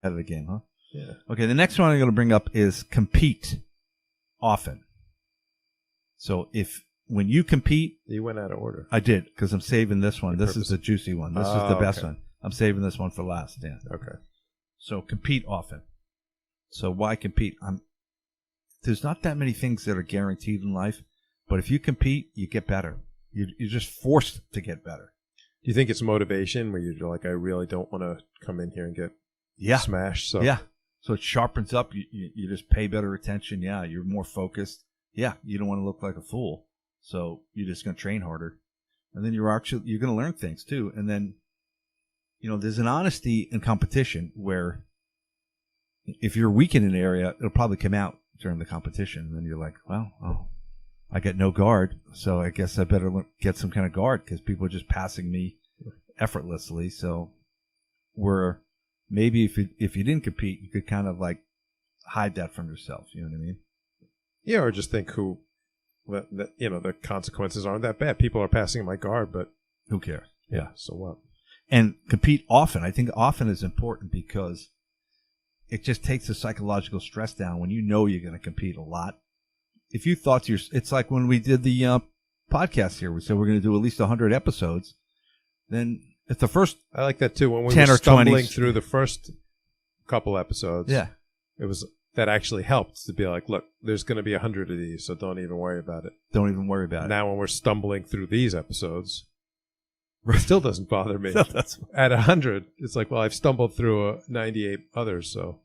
of the game, huh? Yeah. Okay, the next one I'm going to bring up is compete often. So when you compete... You went out of order. I did, because I'm saving this one. This is the juicy one. This is the best one. I'm saving this one for last, Dan. Okay. So compete often. So why compete? There's not that many things that are guaranteed in life, but if you compete, you get better. You're just forced to get better. Do you think it's motivation where you're like, I really don't want to come in here and get smashed? So So it sharpens up. You just pay better attention. Yeah, you're more focused. Yeah, you don't want to look like a fool. So you're just going to train harder. And then you're going to learn things too. And then, there's an honesty in competition where if you're weak in an area, it'll probably come out during the competition. And then you're like, well, I got no guard, so I guess I better get some kind of guard because people are just passing me effortlessly. So maybe if you didn't compete, you could kind of like hide that from yourself. You know what I mean? Yeah, or just think the consequences aren't that bad. People are passing my guard, but who cares? Yeah, so what? And compete often. I think often is important because it just takes the psychological stress down when you know you're going to compete a lot. If you thought it's like when we did the podcast here, we said we're going to do at least 100 episodes. Then if the first, I like that too. When we 10 were or stumbling 20 through the first couple episodes, it was that actually helped to be like, look, there's going to be 100 of these, so don't even worry about it. Don't even worry about it. Now, when we're stumbling through these episodes, it still doesn't bother me. At 100, it's like, well, I've stumbled through 98 others, so.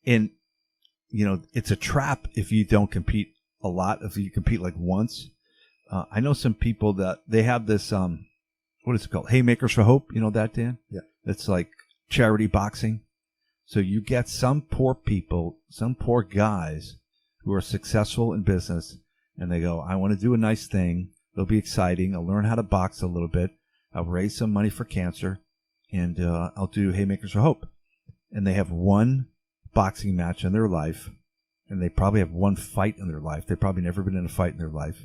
And it's a trap if you don't compete a lot. If you compete like once, I know some people that they have this. What is it called? Haymakers for Hope. You know that, Dan? Yeah. It's like charity boxing. So you get some poor people, some poor guys who are successful in business, and they go, I want to do a nice thing. It'll be exciting. I'll learn how to box a little bit. I'll raise some money for cancer, and I'll do Haymakers for Hope. And they have one boxing match in their life, and they probably have one fight in their life. They've probably never been in a fight in their life.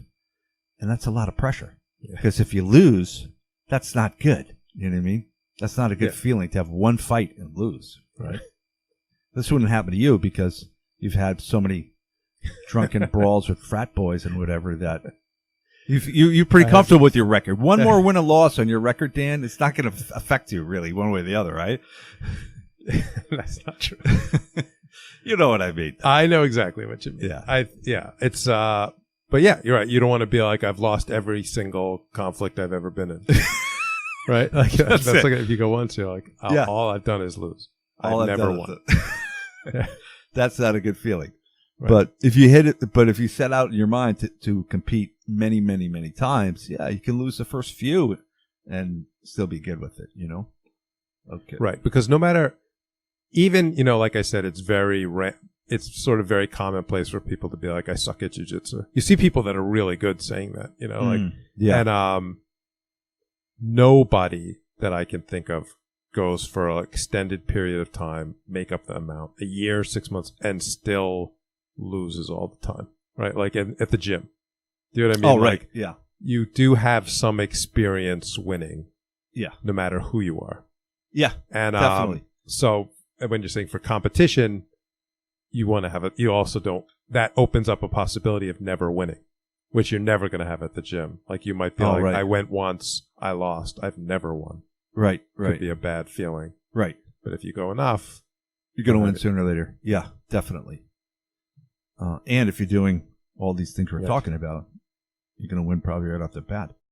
And that's a lot of pressure. Because if you lose, that's not good. You know what I mean? That's not a good feeling to have one fight and lose. Right? This wouldn't happen to you because you've had so many drunken brawls with frat boys and whatever that you're pretty comfortable with your record. One more win or loss on your record, Dan, it's not going to affect you really one way or the other, right? That's not true. You know what I mean. I know exactly what you mean. It's but yeah, you're right. You don't want to be like, I've lost every single conflict I've ever been in. Right? Like that's like if you go once, you're like, all I've done is lose. I've never won. That's not a good feeling. Right. But if you hit it, but if you set out in your mind to compete many, many, many times, you can lose the first few and still be good with it, Okay. Right. Because no matter, even, like I said, it's it's sort of very commonplace for people to be like, I suck at Jiu Jitsu. You see people that are really good saying that, and nobody that I can think of goes for an extended period of time, make up the amount, a year, 6 months, and still loses all the time, right? Like at the gym. Do you know what I mean? Oh, right. Like, yeah. You do have some experience winning. Yeah. No matter who you are. Yeah. And definitely. So when you're saying for competition, you want to have you also don't, that opens up a possibility of never winning, which you're never going to have at the gym. Like you might be I went once, I lost, I've never won. Right. Could be a bad feeling. Right. But if you go enough, you're going to win sooner or later. Yeah, definitely. And if you're doing all these things we're talking about, you're going to win probably right off the bat.